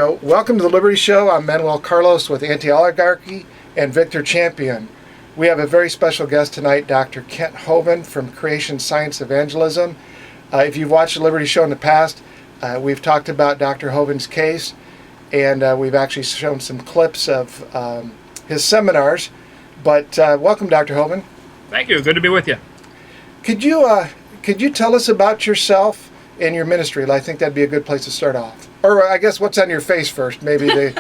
Welcome to the Liberty Show. I'm Manuel Carlos with Anti-Oligarchy and Victor Champion. We have a very special guest tonight, Dr. Kent Hoven from Creation Science Evangelism. If you've watched the Liberty Show in the past, we've talked about Dr. Hoven's case, and we've actually shown some clips of his seminars. But welcome, Dr. Hoven. Thank you. Good to be with you. Could you tell us about yourself and your ministry? I think that'd be a good place to start off. Or I guess what's on your face first? Maybe they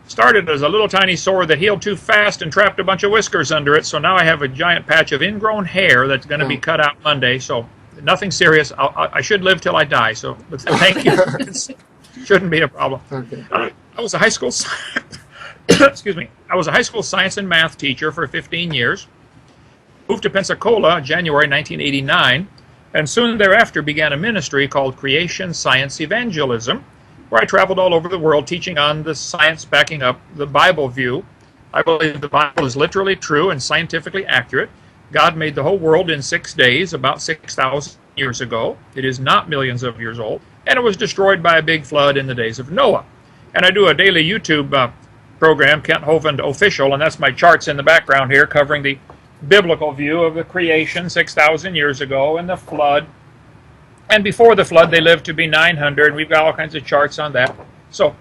started as a little tiny sore that healed too fast and trapped a bunch of whiskers under it. So now I have a giant patch of ingrown hair that's going to be cut out Monday. So nothing serious. I should live till I die. So thank you. It shouldn't be a problem. Okay. I was a high school excuse me. I was a high school science and math teacher for 15 years. Moved to Pensacola January 1989. And soon thereafter began a ministry called Creation Science Evangelism, where I traveled all over the world teaching on the science backing up the Bible view. I believe the Bible is literally true and scientifically accurate. God made the whole world in 6 days, about 6,000 years ago. It is not millions of years old, and it was destroyed by a big flood in the days of Noah. And I do a daily YouTube program, Kent Hovind Official, and that's my charts in the background here covering the biblical view of the creation 6,000 years ago and the flood. And before the flood, they lived to be 900, and we've got all kinds of charts on that. So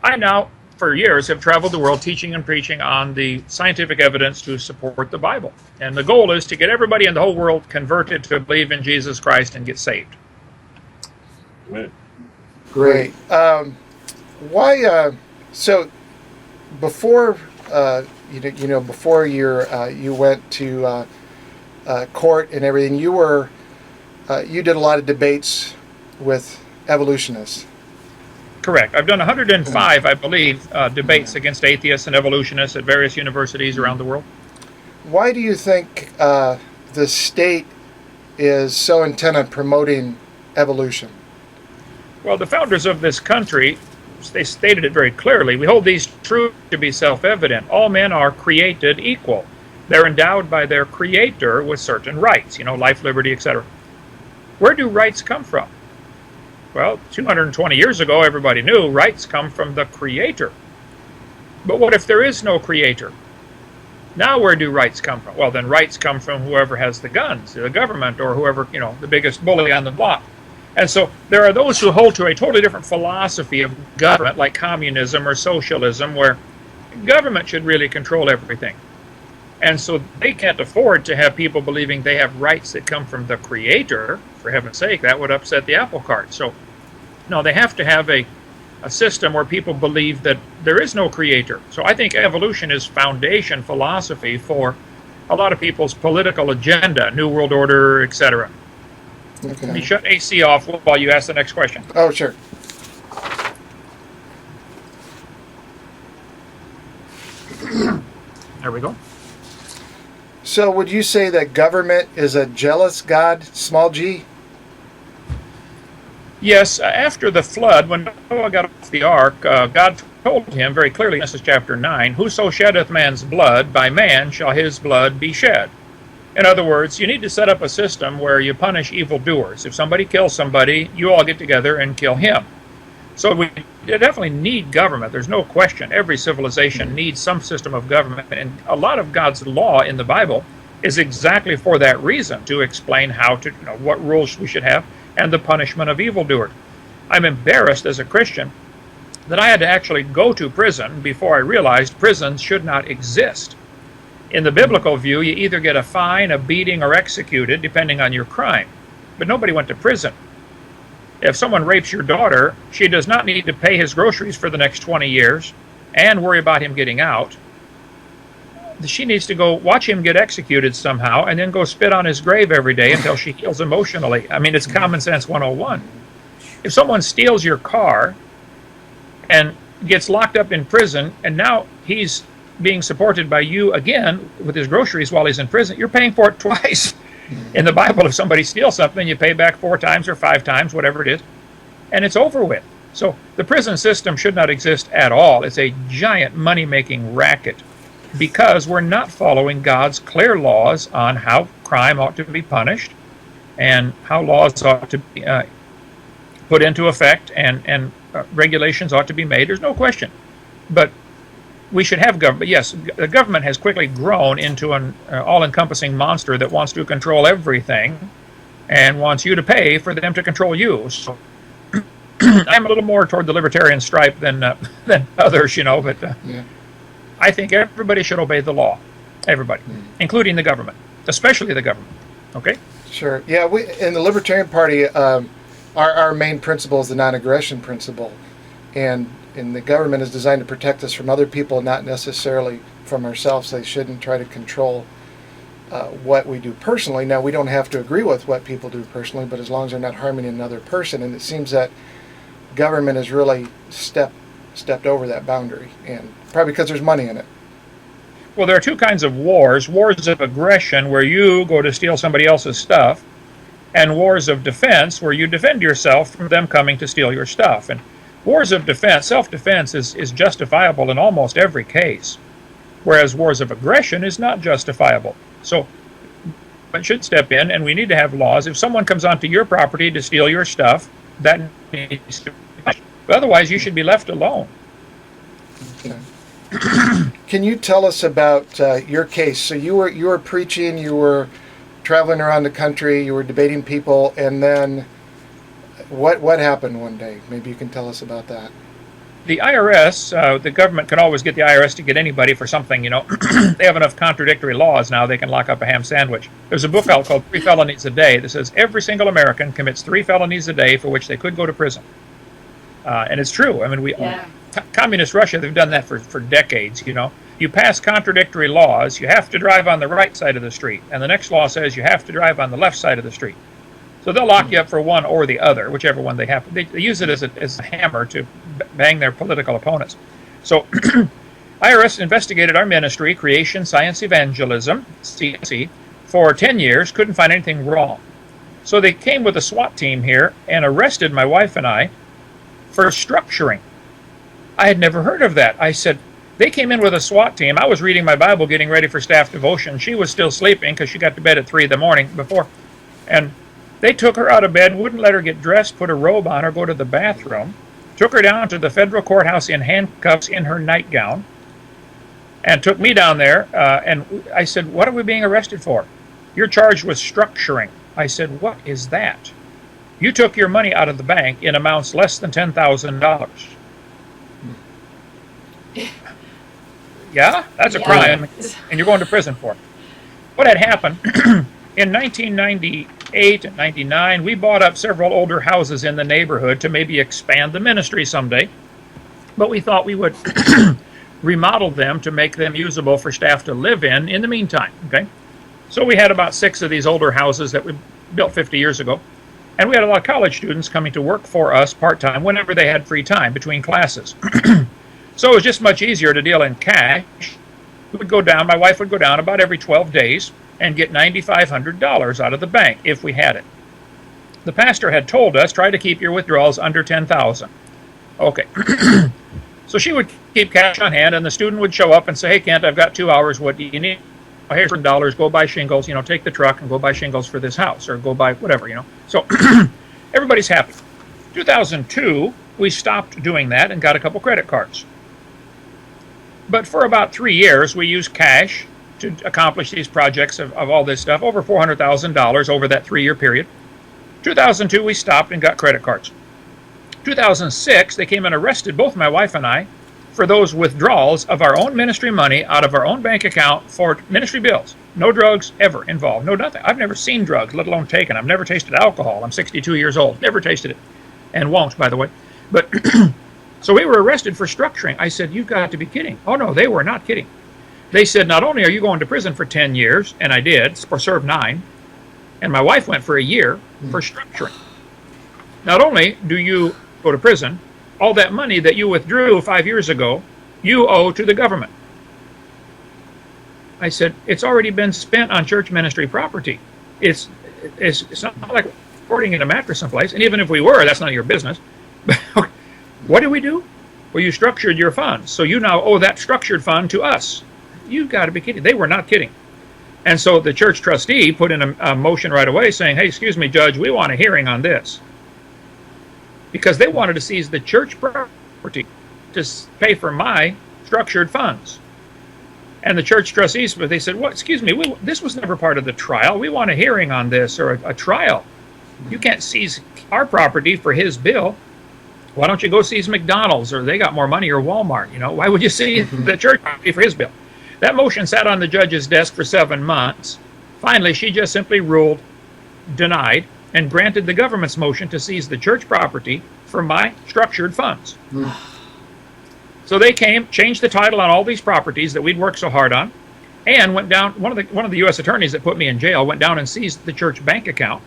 I now, for years, have traveled the world teaching and preaching on the scientific evidence to support the Bible. And the goal is to get everybody in the whole world converted to believe in Jesus Christ and get saved. Great. So before before you went to court and everything, you did a lot of debates with evolutionists. Correct. I've done 105, I believe, debates against atheists and evolutionists at various universities around the world. Why do you think the state is so intent on promoting evolution? Well, the founders of this country, they stated it very clearly. We hold these truths to be self-evident. All men are created equal. They're endowed by their creator with certain rights, life, liberty, etc. Where do rights come from? Well, 220 years ago, everybody knew rights come from the creator. But what if there is no creator? Now where do rights come from? Well, then rights come from whoever has the guns, the government, or whoever, the biggest bully on the block. And so there are those who hold to a totally different philosophy of government, like communism or socialism, where government should really control everything. And so they can't afford to have people believing they have rights that come from the creator. For heaven's sake, that would upset the apple cart. So, no, they have to have a system where people believe that there is no creator. So I think evolution is foundation philosophy for a lot of people's political agenda, New World Order, etc. Okay. Let me shut AC off while you ask the next question. Oh, sure. There we go. So would you say that government is a jealous God, small g? Yes, after the flood, when Noah got off the ark, God told him very clearly, Genesis chapter 9, "Whoso sheddeth man's blood, by man shall his blood be shed." In other words, you need to set up a system where you punish evildoers. If somebody kills somebody, you all get together and kill him. So we definitely need government. There's no question. Every civilization needs some system of government. And a lot of God's law in the Bible is exactly for that reason, to explain how to, what rules we should have and the punishment of evildoers. I'm embarrassed as a Christian that I had to actually go to prison before I realized prisons should not exist. In the biblical view, you either get a fine, a beating, or executed, depending on your crime. But nobody went to prison. If someone rapes your daughter, she does not need to pay his groceries for the next 20 years and worry about him getting out. She needs to go watch him get executed somehow and then go spit on his grave every day until she heals emotionally. I mean, it's common sense 101. If someone steals your car and gets locked up in prison, and now he's being supported by you again with his groceries while he's in prison, you're paying for it twice. In the Bible, if somebody steals something, you pay back 4 times or 5 times, whatever it is, and it's over with. So the prison system should not exist at all. It's a giant money-making racket because we're not following God's clear laws on how crime ought to be punished and how laws ought to be put into effect and regulations ought to be made. There's no question. But we should have government. Yes, the government has quickly grown into an all-encompassing monster that wants to control everything and wants you to pay for them to control you. So I'm a little more toward the libertarian stripe than others, but Yeah. I think everybody should obey the law. Everybody, including the government, especially the government. Okay? Sure. Yeah, we in the Libertarian Party, our main principle is the non-aggression principle, and the government is designed to protect us from other people, not necessarily from ourselves. They shouldn't try to control what we do personally. Now, we don't have to agree with what people do personally, but as long as they're not harming another person, and it seems that government has really stepped over that boundary, and probably because there's money in it. Well, there are two kinds of wars. Wars of aggression, where you go to steal somebody else's stuff, and wars of defense, where you defend yourself from them coming to steal your stuff. And wars of defense, self-defense is justifiable in almost every case, whereas wars of aggression is not justifiable. So it should step in, and we need to have laws. If someone comes onto your property to steal your stuff, that needs to be punished. But otherwise, you should be left alone. Okay. Can you tell us about your case? So you were preaching, you were traveling around the country, you were debating people, and then what happened one day? Maybe you can tell us about that. The IRS, the government can always get the IRS to get anybody for something, They have enough contradictory laws now, they can lock up a ham sandwich. There's a book out called 3 Felonies a Day that says every single American commits 3 felonies a day for which they could go to prison. And it's true. I mean, communist Russia, they've done that for decades, You pass contradictory laws, you have to drive on the right side of the street, and the next law says you have to drive on the left side of the street. So they'll lock you up for one or the other, whichever one they have. They use it as a hammer to bang their political opponents. So IRS investigated our ministry, Creation Science Evangelism, CSE, for 10 years, couldn't find anything wrong. So they came with a SWAT team here and arrested my wife and I for structuring. I had never heard of that. I said, they came in with a SWAT team. I was reading my Bible, getting ready for staff devotion. She was still sleeping because she got to bed at 3 in the morning before. And they took her out of bed, wouldn't let her get dressed, put a robe on her, go to the bathroom, took her down to the federal courthouse in handcuffs in her nightgown, and took me down there. And I said, what are we being arrested for? You're charged with structuring. I said, what is that? You took your money out of the bank in amounts less than $10,000. Yeah, that's a crime, and you're going to prison for it. What had happened, in 1998 and 99, we bought up several older houses in the neighborhood to maybe expand the ministry someday, but we thought we would remodel them to make them usable for staff to live in the meantime, okay? So we had about 6 of these older houses that we built 50 years ago, and we had a lot of college students coming to work for us part-time whenever they had free time between classes. So it was just much easier to deal in cash. We would go down, my wife would go down about every 12 days and get $9,500 out of the bank if we had it. The pastor had told us, try to keep your withdrawals under $10,000. Okay. So she would keep cash on hand, and the student would show up and say, hey, Kent, I've got 2 hours. What do you need? Here's $100. Go buy shingles. Take the truck and go buy shingles for this house, or go buy whatever, So everybody's happy. 2002, we stopped doing that and got a couple credit cards. But for about 3 years, we used cash to accomplish these projects of all this stuff, over $400,000 over that 3-year period. 2002, we stopped and got credit cards. 2006, they came and arrested both my wife and I for those withdrawals of our own ministry money out of our own bank account for ministry bills. No drugs ever involved, no nothing. I've never seen drugs, let alone taken. I've never tasted alcohol. I'm 62 years old, never tasted it, and won't, by the way. But so we were arrested for structuring. I said, you've got to be kidding. Oh, no, they were not kidding. They said, not only are you going to prison for 10 years, and I did, or served 9, and my wife went for a year for structuring. Not only do you go to prison, all that money that you withdrew 5 years ago, you owe to the government. I said, it's already been spent on church ministry property. It's not like hoarding in a mattress someplace, and even if we were, that's none of your business. What did we do? Well, you structured your funds, so you now owe that structured fund to us. You've got to be kidding. They were not kidding. And so the church trustee put in a motion right away saying, hey, excuse me, Judge, we want a hearing on this. because they wanted to seize the church property to pay for my structured funds. And the church trustees, they said, "What? Excuse me, this was never part of the trial. We want a hearing on this, or a trial. You can't seize our property for his bill. Why don't you go seize McDonald's, or they got more money, or Walmart? Why would you seize the church property for his bill?" That motion sat on the judge's desk for 7 months. Finally, she just simply ruled denied and granted the government's motion to seize the church property for my structured funds. So they came, changed the title on all these properties that we'd worked so hard on, and went down. One of the U.S. attorneys that put me in jail went down and seized the church bank account.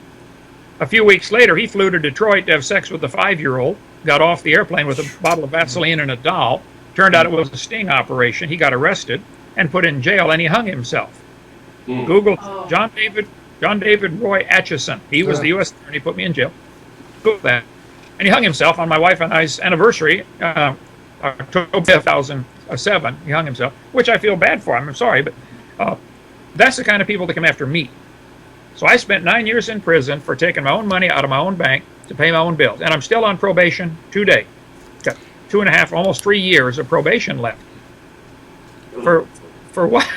A few weeks later, he flew to Detroit to have sex with a 5-year-old, got off the airplane with a bottle of Vaseline and a doll. Turned out it was a sting operation. He got arrested and put in jail, and he hung himself. Google John David Roy Atchison. He was the U.S. attorney, put me in jail. Google that. And he hung himself on my wife and I's anniversary, October 2007. He hung himself, which I feel bad for him. I'm sorry, but that's the kind of people that come after me. So I spent 9 years in prison for taking my own money out of my own bank to pay my own bills. And I'm still on probation today. Got 2.5, almost 3 years of probation left. For what?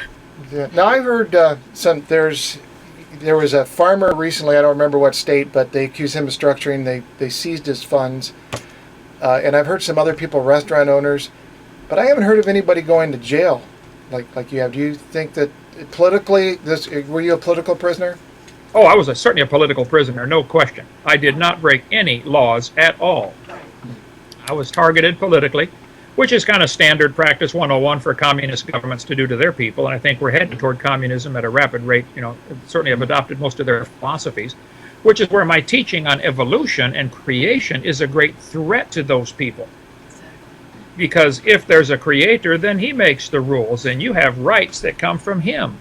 Yeah. Now I heard there was a farmer recently, I don't remember what state, but they accused him of structuring. They seized his funds. And I've heard some other people, restaurant owners, but I haven't heard of anybody going to jail like you have. Do you think that politically, were you a political prisoner? Oh, I was certainly a political prisoner, no question. I did not break any laws at all. I was targeted politically, which is kind of standard practice 101 for communist governments to do to their people. And I think we're headed toward communism at a rapid rate. Certainly have adopted most of their philosophies, which is where my teaching on evolution and creation is a great threat to those people. Because if there's a creator, then he makes the rules, and you have rights that come from him.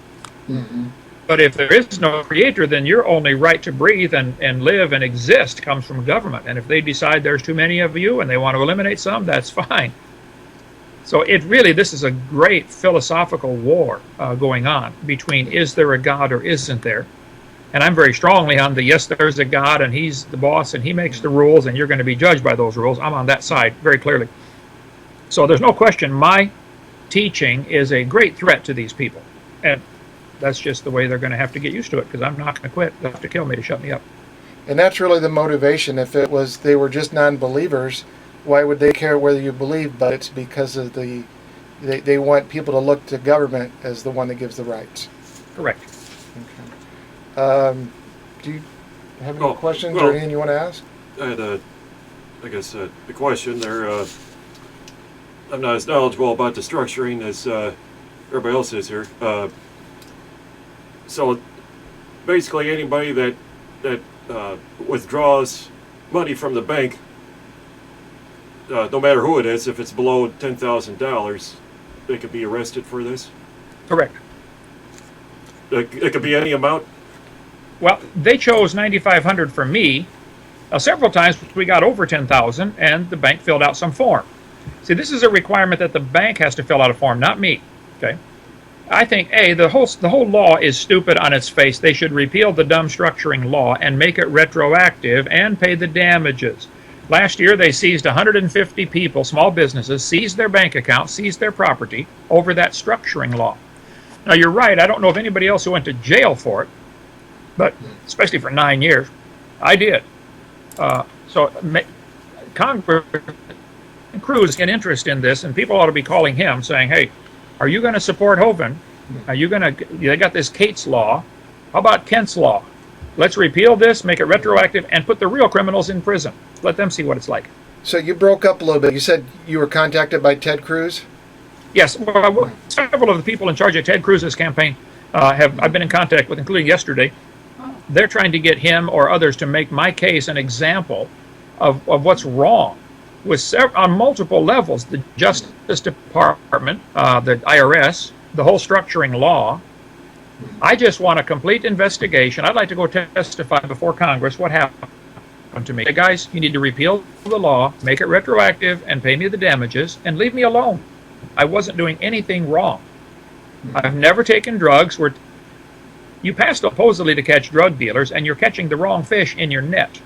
But if there is no creator, then your only right to breathe and live and exist comes from government. And if they decide there's too many of you and they want to eliminate some, that's fine. So this is a great philosophical war going on between is there a God or isn't there? And I'm very strongly on the yes, there's a God, and he's the boss, and he makes the rules, and you're going to be judged by those rules. I'm on that side very clearly. So there's no question my teaching is a great threat to these people. And that's just the way they're going to have to get used to it, because I'm not going to quit. They'll have to kill me to shut me up. And that's really the motivation. If they were just non-believers, why would they care whether you believe? But it's because of they want people to look to government as the one that gives the rights. Correct. Okay. Do you have any questions or anything you want to ask? I had a question there. I'm not as knowledgeable about the structuring as everybody else is here. So basically anybody that withdraws money from the bank, no matter who it is, if it's below $10,000, they could be arrested for this? Correct. It could be any amount? Well, they chose $9,500 for me. Several times we got over $10,000, and the bank filled out some form. See, this is a requirement that the bank has to fill out a form, not me. Okay. I think the whole law is stupid on its face. They should repeal the dumb structuring law and make it retroactive and pay the damages. Last year they seized 150 people, small businesses, seized their bank accounts, seized their property over that structuring law. Now you're right, I don't know of anybody else who went to jail for it, but especially for 9 years. I did. So Congress and Cruz get interest in this, and people ought to be calling him saying, hey, are you going to support Hoven? Are you going to, they got this Kate's law. How about Kent's law? Let's repeal this, make it retroactive, and put the real criminals in prison. Let them see what it's like. So you broke up a little bit. You said you were contacted by Ted Cruz? Yes. Well, several of the people in charge of Ted Cruz's campaign I've been in contact with, including yesterday. They're trying to get him or others to make my case an example of what's wrong with on multiple levels. The Justice Department, the IRS, the whole structuring law. I just want a complete investigation. I'd like to go testify before Congress what happened to me. Hey guys, you need to repeal the law, make it retroactive, and pay me the damages, and leave me alone. I wasn't doing anything wrong. I've never taken drugs. You passed supposedly to catch drug dealers, and you're catching the wrong fish in your net.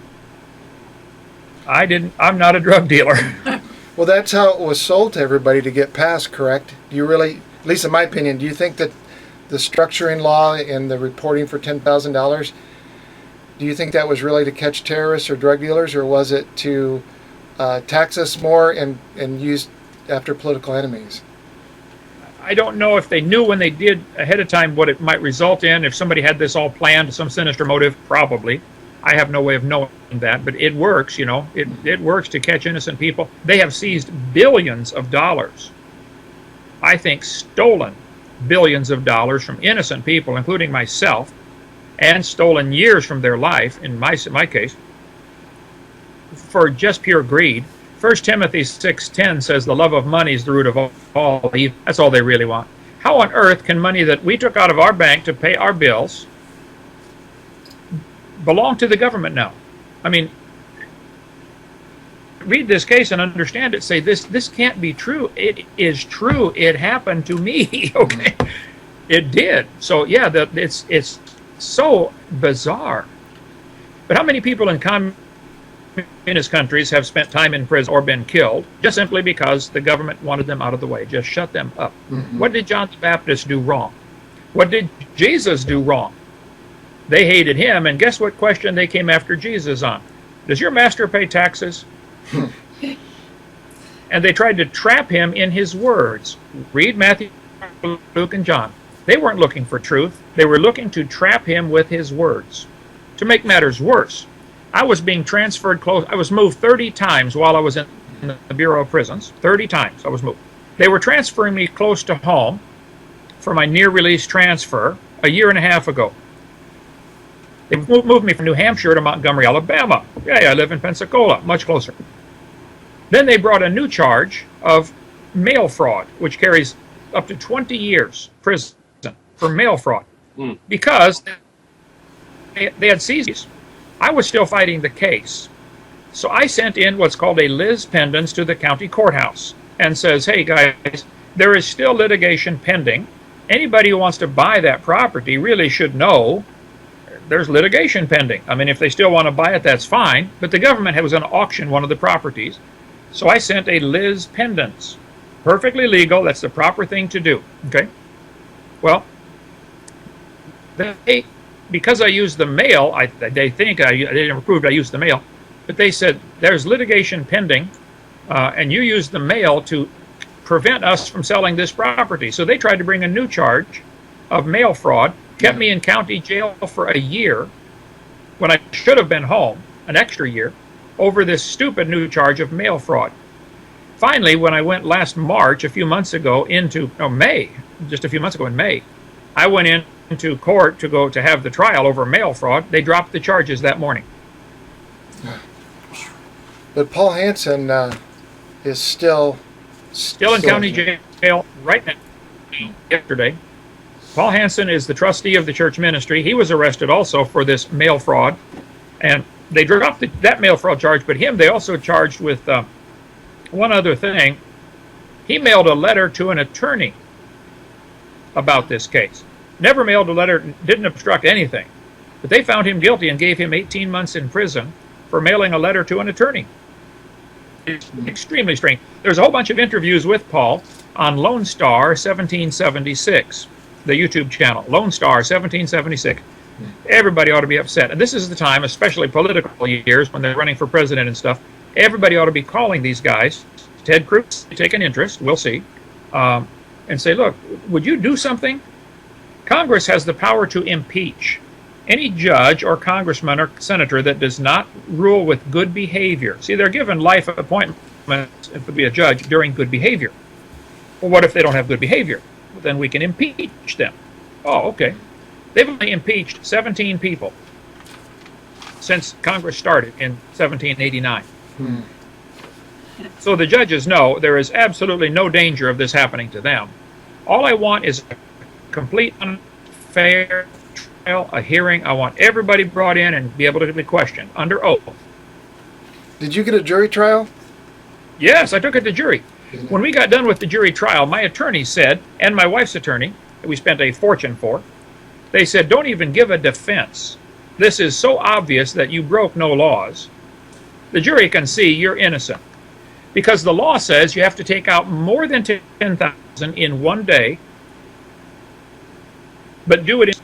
I'm not a drug dealer. Well, that's how it was sold to everybody to get passed, correct? Do you really, at least in my opinion, do you think that the structuring law and the reporting for $10,000, do you think that was really to catch terrorists or drug dealers, or was it to tax us more and use after political enemies? I don't know if they knew when they did ahead of time what it might result in. If somebody had this all planned, some sinister motive, probably. I have no way of knowing that, but it works, you know. It works to catch innocent people. They have seized billions of dollars. I think stolen billions of dollars from innocent people, including myself, and stolen years from their life, in my case, for just pure greed. 1 Timothy 6:10 says the love of money is the root of all evil. That's all they really want. How on earth can money that we took out of our bank to pay our bills belong to the government now? I mean, read this case and understand it. Say this can't be true. It is true. It happened to me. Okay, it did. So yeah, it's so bizarre. But how many people in communist countries have spent time in prison or been killed just simply because the government wanted them out of the way, just shut them up? Mm-hmm. What did John the Baptist do wrong? What did Jesus do wrong? They hated him, and guess what question they came after Jesus on? Does your master pay taxes? And they tried to trap him in his words. Read Matthew, Luke, and John. They weren't looking for truth. They were looking to trap him with his words. To make matters worse, I was being transferred close. I was moved 30 times while I was in the Bureau of Prisons. 30 times I was moved. They were transferring me close to home for my near-release transfer a year and a half ago. They moved me from New Hampshire to Montgomery, Alabama. Yeah, I live in Pensacola, much closer. Then they brought a new charge of mail fraud, which carries up to 20 years prison for mail fraud, because they had seized these. I was still fighting the case. So I sent in what's called a lis pendens to the county courthouse and says, hey guys, there is still litigation pending. Anybody who wants to buy that property really should know there's litigation pending. I mean, if they still want to buy it, that's fine. But the government was going to auction one of the properties. So I sent a lis pendens. Perfectly legal. That's the proper thing to do. Okay? Well, because I used the mail, they think they didn't prove I used the mail, but they said there's litigation pending, and you used the mail to prevent us from selling this property. So they tried to bring a new charge of mail fraud, kept me in county jail for a year when I should have been home, an extra year, over this stupid new charge of mail fraud. Finally, when I went last March, a few months ago, May, just a few months ago in May, I went into court to go to have the trial over mail fraud. They dropped the charges that morning. But Paul Hansen is still in county jail right now. Yesterday, Paul Hansen is the trustee of the church ministry. He was arrested also for this mail fraud, and they dropped that mail fraud charge. But him, they also charged with one other thing. He mailed a letter to an attorney about this case. Never mailed a letter, didn't obstruct anything. But they found him guilty and gave him 18 months in prison for mailing a letter to an attorney. It's extremely strange. There's a whole bunch of interviews with Paul on Lone Star 1776, the YouTube channel, Lone Star 1776. Everybody ought to be upset. And this is the time, especially political years, when they're running for president and stuff, everybody ought to be calling these guys. Ted Cruz, take an interest, we'll see, and say, look, would you do something? Congress has the power to impeach any judge or congressman or senator that does not rule with good behavior. See, they're given life appointments to be a judge during good behavior. Well, what if they don't have good behavior? Well, then we can impeach them. Oh, okay. They've only impeached 17 people since Congress started in 1789. So the judges know there is absolutely no danger of this happening to them. All I want is a complete unfair trial, a hearing. I want everybody brought in and be able to be questioned under oath. Did you get a jury trial? Yes, I took it to jury. When we got done with the jury trial, my attorney said, and my wife's attorney, that we spent a fortune for, they said, don't even give a defense. This is so obvious that you broke no laws the jury can see you're innocent. Because the law says you have to take out more than 10,000 in one day, but do it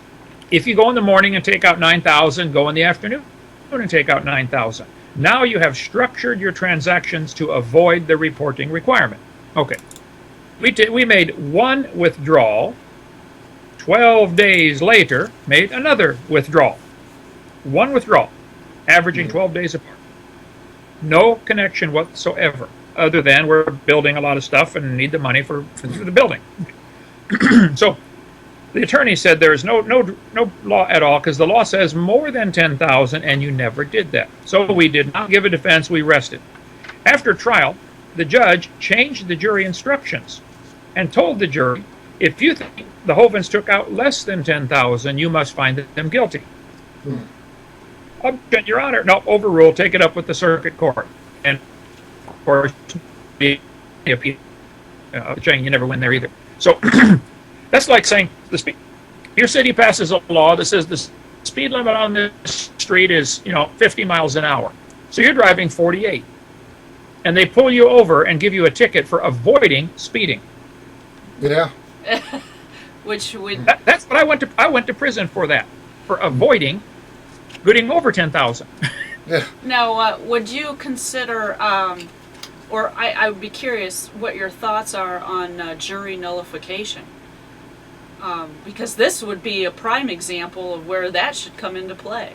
if you go in the morning and take out 9,000, go in the afternoon and take out 9,000. Now you have structured your transactions to avoid the reporting requirement. Okay. We made one withdrawal. 12 days later, made another withdrawal. One withdrawal, averaging 12 days apart. No connection whatsoever, other than we're building a lot of stuff and need the money for the building. So the attorney said there is no law at all, because the law says more than 10,000, and you never did that. So we did not give a defense. We rested. After trial, the judge changed the jury instructions and told the jury, if you think the Hovens took out less than 10,000, you must find them guilty. Objection, Your Honor. No, overruled. Take it up with the circuit court. And of course, saying you never win there either. So that's like saying your city passes a law that says the speed limit on this street is 50 miles an hour. So you're driving 48, and they pull you over and give you a ticket for avoiding speeding. Yeah. Which would That's what I went to prison for that, for avoiding getting over 10,000. Yeah. now would you consider or I would be curious what your thoughts are on jury nullification, because this would be a prime example of where that should come into play.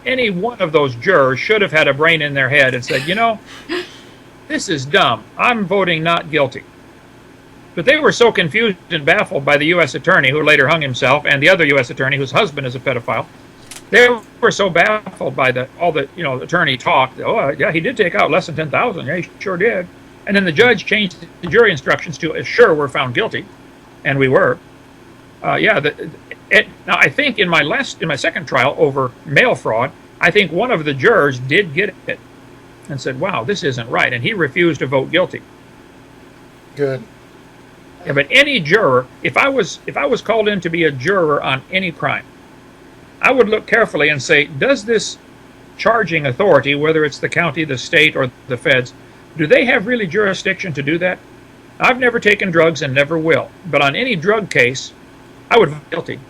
Any one of those jurors should have had a brain in their head and said, this is dumb. I'm voting not guilty. But they were so confused and baffled by the U.S. attorney, who later hung himself, and the other U.S. attorney whose husband is a pedophile. They were so baffled by all the attorney talk. Oh, yeah, he did take out less than 10,000. Yeah, he sure did. And then the judge changed the jury instructions to assure we're found guilty, and we were. Now I think in my second trial over mail fraud, I think one of the jurors did get it and said, "Wow, this isn't right," and he refused to vote guilty. Good. Yeah, but any juror, if I was called in to be a juror on any crime, I would look carefully and say, does this charging authority, whether it's the county, the state, or the feds, do they have really jurisdiction to do that? I've never taken drugs and never will, but on any drug case, I would vote guilty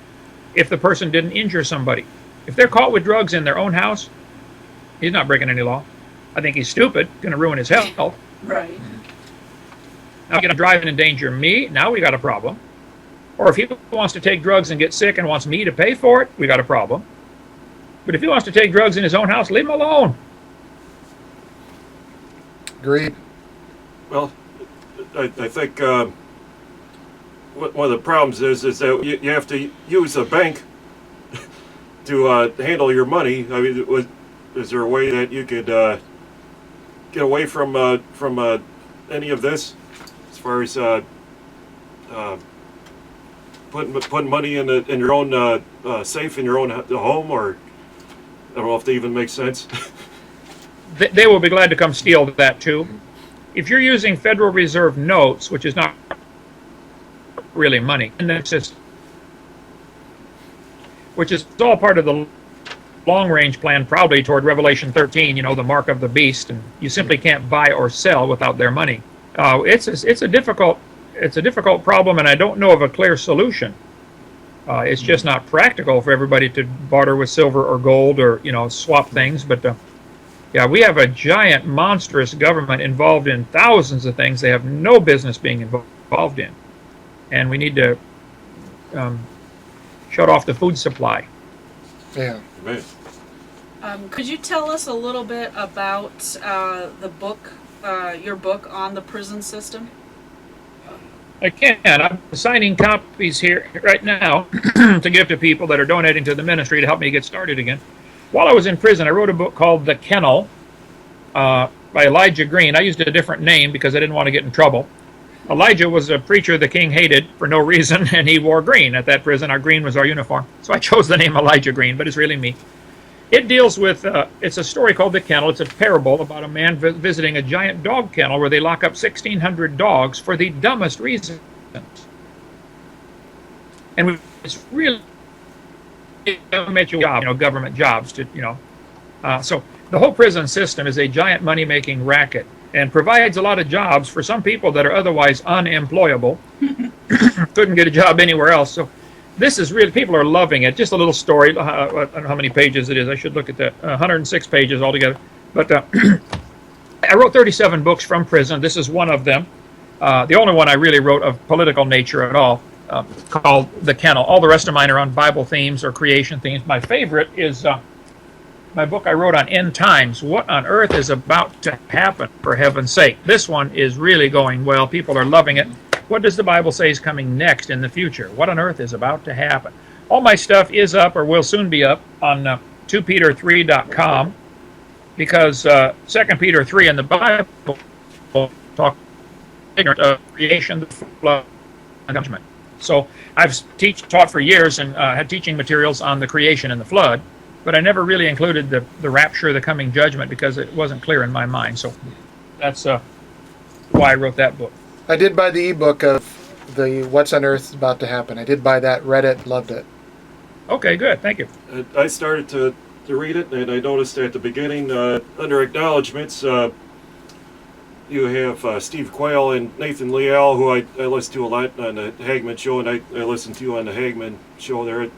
if the person didn't injure somebody. If they're caught with drugs in their own house, he's not breaking any law. I think he's stupid, going to ruin his health. Right. Now, he's going to drive and endanger me. Now we got a problem. Or if he wants to take drugs and get sick and wants me to pay for it, we got a problem. But if he wants to take drugs in his own house, leave him alone. Agreed. Well, I think one of the problems is that you have to use a bank to handle your money. I mean, is there a way that you could get away from any of this, as far as putting money in your own safe in your own home, or I don't know if they even make sense. They will be glad to come steal that too. If you're using Federal Reserve notes, which is not really money, and that's just, which is all part of the long-range plan, probably toward Revelation 13, the mark of the beast, and you simply can't buy or sell without their money. It's a difficult problem, and I don't know of a clear solution. It's just not practical for everybody to barter with silver or gold or swap things. But we have a giant, monstrous government involved in thousands of things they have no business being involved in, and we need to shut off the food supply. Yeah. Man. Could you tell us a little bit about the book, your book on the prison system? I can. I'm signing copies here right now to give to people that are donating to the ministry to help me get started again. While I was in prison, I wrote a book called The Kennel by Elijah Green. I used a different name because I didn't want to get in trouble. Elijah was a preacher the king hated for no reason, and he wore green at that prison. Our green was our uniform. So I chose the name Elijah Green, but it's really me. It deals with, it's a story called The Kennel. It's a parable about a man visiting a giant dog kennel where they lock up 1,600 dogs for the dumbest reasons. And it's really government jobs to. So The whole prison system is a giant money-making racket and provides a lot of jobs for some people that are otherwise unemployable. Couldn't get a job anywhere else. So this is really, people are loving it. Just a little story. I don't know how many pages it is. I should look at that. 106 pages altogether. But I wrote 37 books from prison. This is one of them. The only one I really wrote of political nature at all, called The Kennel. All the rest of mine are on Bible themes or creation themes. My favorite is my book I wrote on end times. What on earth is about to happen, for heaven's sake? This one is really going well. People are loving it. What does the Bible say is coming next in the future? What on earth is about to happen? All my stuff is up or will soon be up on 2peter3.com, because 2 Peter 3 in the Bible talk ignorant of creation, the flood, and judgment. So I've taught for years and had teaching materials on the creation and the flood, but I never really included the rapture, the coming judgment, because it wasn't clear in my mind. So that's why I wrote that book. I did buy the ebook of the What's on Earth is About to Happen. I did buy that, read it, loved it. Okay, good. Thank you. I started to read it, and I noticed at the beginning, under acknowledgments, you have Steve Quayle and Nathan Leal, who I listen to a lot on the Hagman show, and I listen to on the Hagman show there.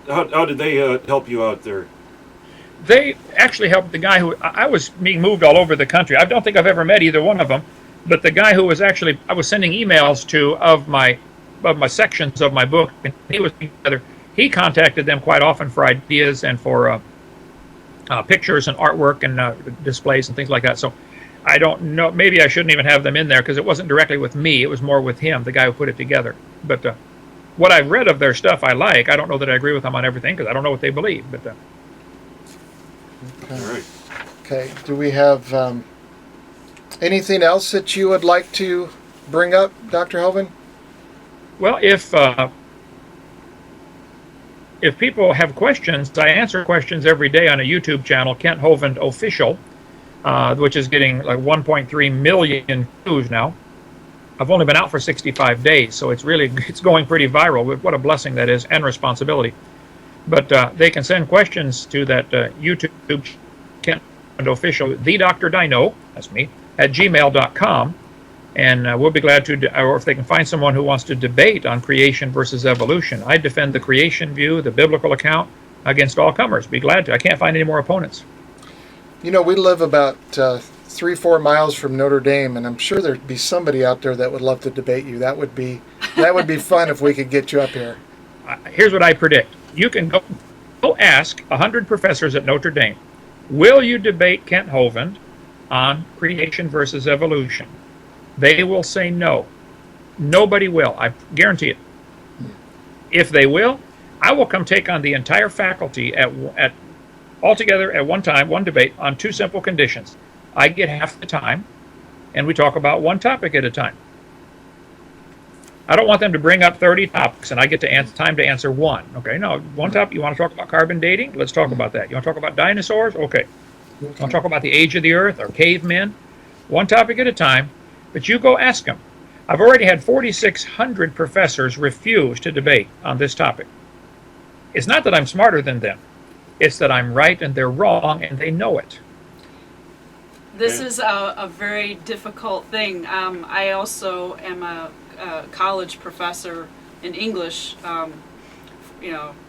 How did they help you out there? They actually helped the guy who, I was being moved all over the country. I don't think I've ever met either one of them, but the guy who was actually, I was sending emails to of my sections of my book, and he was together. He contacted them quite often for ideas and for pictures and artwork and displays and things like that. So I don't know, maybe I shouldn't even have them in there because it wasn't directly with me. It was more with him, the guy who put it together. But what I've read of their stuff I like. I don't know that I agree with them on everything because I don't know what they believe. But Okay. All right. Okay. Do we have anything else that you would like to bring up, Dr. Hoven? well, if people have questions, I answer questions every day on a YouTube channel, Kent Hovind Official, which is getting like 1.3 million views now. I've only been out for 65 days, so it's going pretty viral. What a blessing that is, and responsibility. But they can send questions to that YouTube Kent Hovind Official, the Dr. Dino, that's me, at gmail.com. And we'll be glad to, or if they can find someone who wants to debate on creation versus evolution. I defend the creation view, the biblical account, against all comers. Be glad to. I can't find any more opponents. You know, we live about 3-4 miles from Notre Dame, and I'm sure there'd be somebody out there that would love to debate you. That would be fun if we could get you up here. Here's what I predict. You can go ask 100 professors at Notre Dame, will you debate Kent Hovind on creation versus evolution? They will say no. Nobody will. I guarantee it. If they will, I will come take on the entire faculty at altogether at one time, one debate, on 2 simple conditions. I get half the time, and we talk about one topic at a time. I don't want them to bring up 30 topics, and I get time to answer one. Okay, no, one topic. You want to talk about carbon dating? Let's talk about that. You want to talk about dinosaurs? Okay. You want to talk about the age of the earth or cavemen? One topic at a time. But you go ask them. I've already had 4,600 professors refuse to debate on this topic. It's not that I'm smarter than them. It's that I'm right and they're wrong and they know it. This is a very difficult thing. I also am a college professor in English,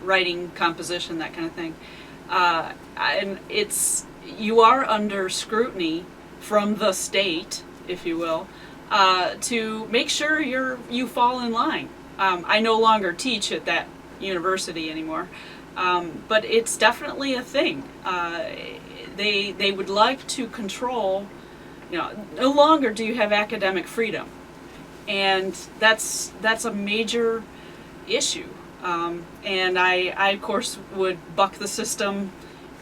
writing, composition, that kind of thing. And you are under scrutiny from the state, if you will, to make sure you fall in line. I no longer teach at that university anymore, but it's definitely a thing. They would like to control. No longer do you have academic freedom, and that's a major issue. And I of course would buck the system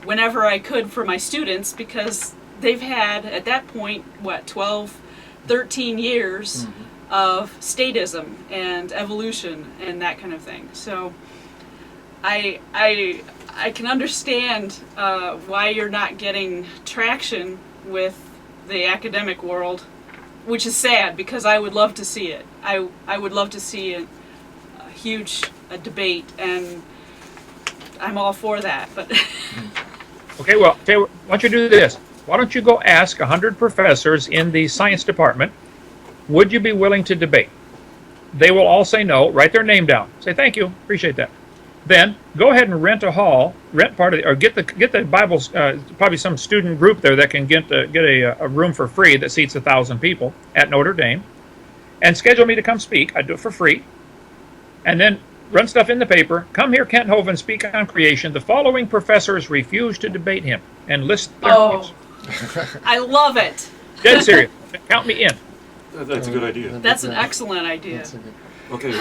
whenever I could for my students, because they've had, at that point, 12, 13 years of statism and evolution and that kind of thing. So I can understand why you're not getting traction with the academic world, which is sad, because I would love to see it. I would love to see a huge debate, and I'm all for that. But Okay, well, tell you what, why don't you do this? Why don't you go ask 100 professors in the science department, would you be willing to debate? They will all say no. Write their name down. Say thank you, appreciate that. Then go ahead and rent a hall, rent part of the, or get the Bible. Probably some student group there that can get a room for free that seats 1,000 people at Notre Dame, and schedule me to come speak. I do it for free, and then run stuff in the paper. Come here, Kent Hoven, speak on creation. The following professors refuse to debate him, and list their names. I love it. Dead serious. Count me in. That's a good idea. That's an excellent idea. That's a good, Okay,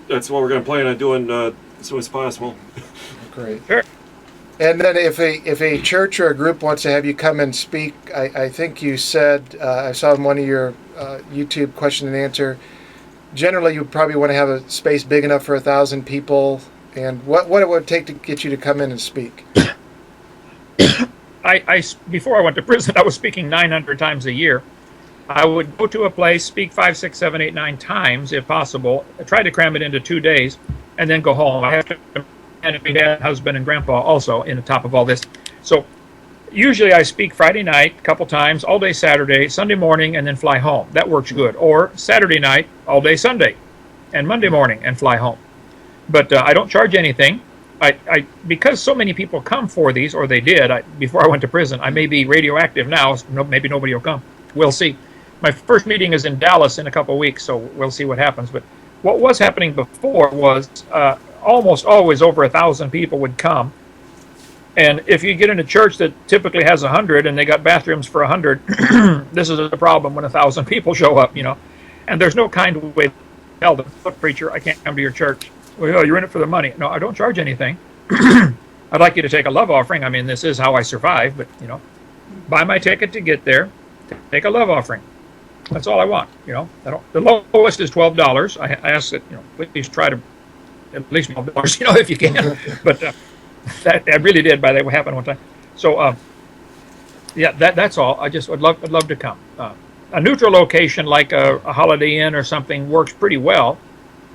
that's what we're going to plan on doing as soon as possible. great. Sure. And then if a church or a group wants to have you come and speak, I think you said, I saw in one of your YouTube question and answer, generally you probably want to have a space big enough for 1,000 people. And what it would take to get you to come in and speak? Before I went to prison, I was speaking 900 times a year. I would go to a place, speak 5, 6, 7, 8, 9 times if possible. I try to cram it into 2 days, and then go home. I have to manage my dad, husband, and grandpa also in the top of all this. So usually I speak Friday night a couple times, all day Saturday, Sunday morning, and then fly home. That works good. Or Saturday night, all day Sunday, and Monday morning, and fly home. But I don't charge anything. Because so many people come for these, or they did before I went to prison. I may be radioactive now. So maybe nobody will come. We'll see. My first meeting is in Dallas in a couple of weeks, so we'll see what happens. But what was happening before was almost always over 1,000 people would come. And if you get in a church that typically has 100 and they got bathrooms for 100, this is a problem when 1,000 people show up, And there's no kind of way to tell them, look, preacher, I can't come to your church. Well, you're in it for the money. No, I don't charge anything. I'd like you to take a love offering. I mean, this is how I survive, but, buy my ticket to get there, take a love offering. That's all I want, The lowest is $12. I ask that, please try to at least $12, if you can. But that really did, by the way, happen one time. So, yeah, that's all. I just would love to come. A neutral location like a Holiday Inn or something works pretty well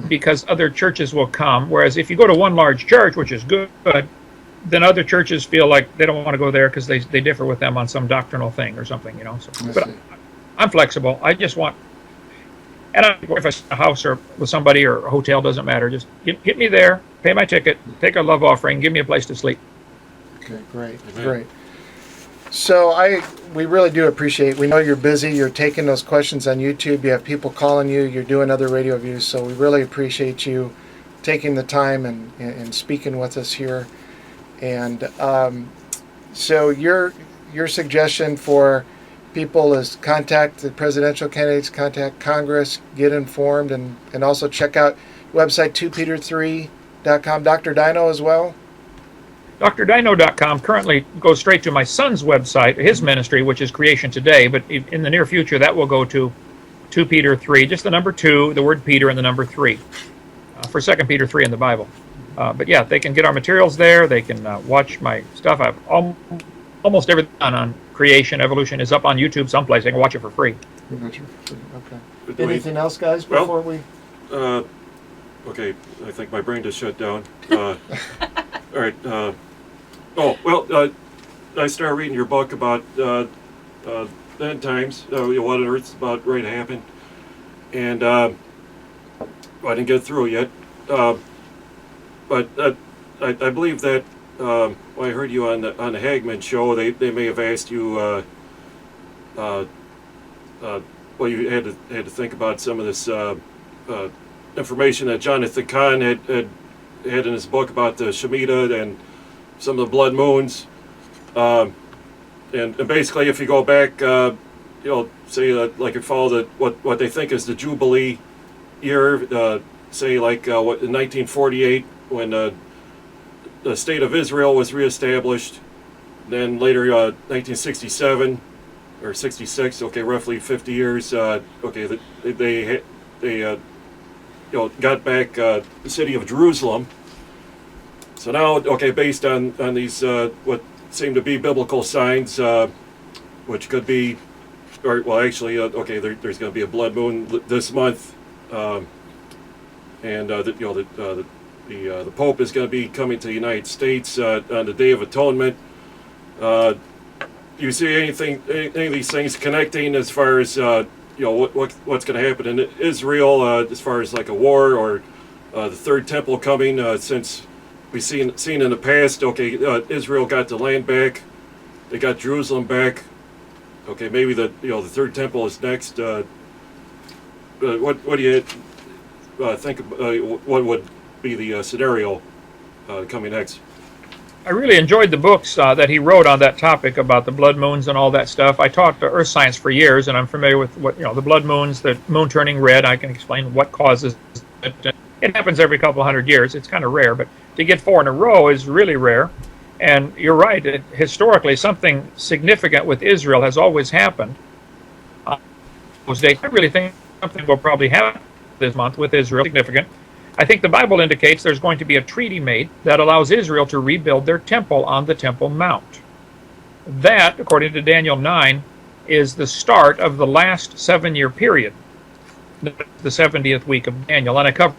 because other churches will come. Whereas if you go to one large church, which is good, then other churches feel like they don't want to go there because they differ with them on some doctrinal thing or something, So, but I'm flexible. I just want, and if it's a house or with somebody or a hotel, doesn't matter. Just get me there, pay my ticket, take a love offering, give me a place to sleep. Okay, great, Amen. great. So we really do appreciate. We know you're busy. You're taking those questions on YouTube. You have people calling you. You're doing other radio views. So we really appreciate you taking the time and speaking with us here. And so your suggestion for people is contact the presidential candidates, contact Congress, get informed, and also check out website 2peter3.com. Dr. Dino as well? DrDino.com currently goes straight to my son's website, his ministry, which is Creation Today, but in the near future that will go to 2 Peter 3, just the number 2, the word Peter, and the number 3, for 2 Peter 3 in the Bible. But yeah, they can get our materials there, they can watch my stuff. I've almost everything on creation, evolution is up on YouTube someplace. They can watch it for free. Okay. Anything else, guys, before we... Okay, I think my brain just shut down. All right. I started reading your book about end times, what on earth's about ready to happen, and I didn't get through it yet. But I believe that when I heard you on the Hagman show, they may have asked you, you had to think about some of this information that Jonathan Kahn had in his book about the Shemitah and some of the blood moons, and basically if you go back, say like you follow what they think is the Jubilee year, say like in 1948 when the state of Israel was reestablished, then later 1967 or 66, okay, roughly 50 years, okay, they got back the city of Jerusalem. So now, okay, based on these what seem to be biblical signs, which could be, or well, actually, okay, there's going to be a blood moon this month, and the Pope is going to be coming to the United States on the Day of Atonement, Do you see any of these things connecting as far as what's going to happen in Israel as far as like a war or the third temple coming? Since we've seen in the past, okay, Israel got the land back, they got Jerusalem back. Okay, maybe the third temple is next. What do you think? What would be the scenario coming next? I really enjoyed the books that he wrote on that topic about the blood moons and all that stuff. I taught earth science for years, and I'm familiar with what the blood moons, the moon turning red. I can explain what causes it. It happens every couple hundred years. It's kind of rare, but to get 4 in a row is really rare. And you're right. Historically, something significant with Israel has always happened. Those days, I really think something will probably happen this month with Israel. Significant. I think the Bible indicates there's going to be a treaty made that allows Israel to rebuild their temple on the Temple Mount. That, according to Daniel 9, is the start of the last 7-year period, the 70th week of Daniel, and I cover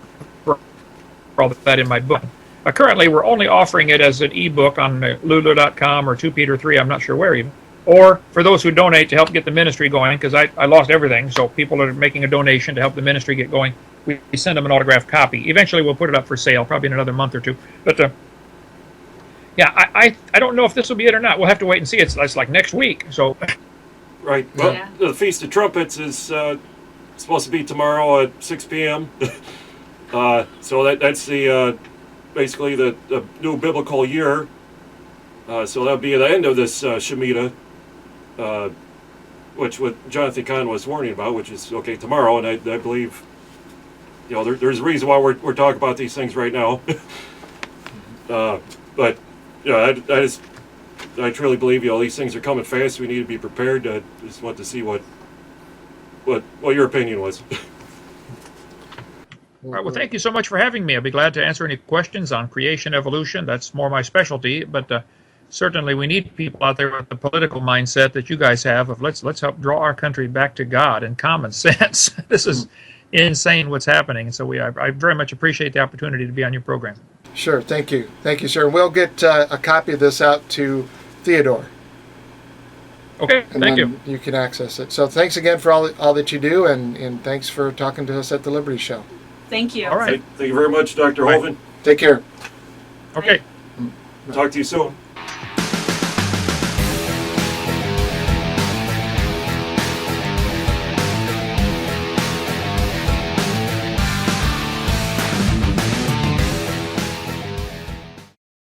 all that in my book. Currently, we're only offering it as an ebook on lulu.com or 2 Peter 3, I'm not sure where even, or for those who donate to help get the ministry going, because I lost everything, so people are making a donation to help the ministry get going. We send them an autographed copy. Eventually, we'll put it up for sale, probably in another month or two. But yeah, I don't know if this will be it or not. We'll have to wait and see. It's like next week. So right. Well, Yeah. the Feast of Trumpets is supposed to be tomorrow at 6 p.m. So that's the basically the new biblical year. So that'll be the end of this Shemitah, which what Jonathan Kahn was warning about, which is okay tomorrow, and I believe. There's a reason why we're talking about these things right now. But I truly believe these things are coming fast. We need to be prepared. I just want to see what your opinion was. all right, well, thank you so much for having me. I'll be glad to answer any questions on creation, evolution. That's more my specialty. But certainly, we need people out there with the political mindset that you guys have of let's help draw our country back to God and common sense. This is insane what's happening. So I very much appreciate the opportunity to be on your program. Sure, thank you, sir. We'll get a copy of this out to Theodore, Okay, and thank then you can access it. So thanks again for all that you do, and thanks for talking to us at the Liberty Show. Thank you. All right. Thank you very much, Dr. Right. Hoven. Take care. Okay. Talk to you soon.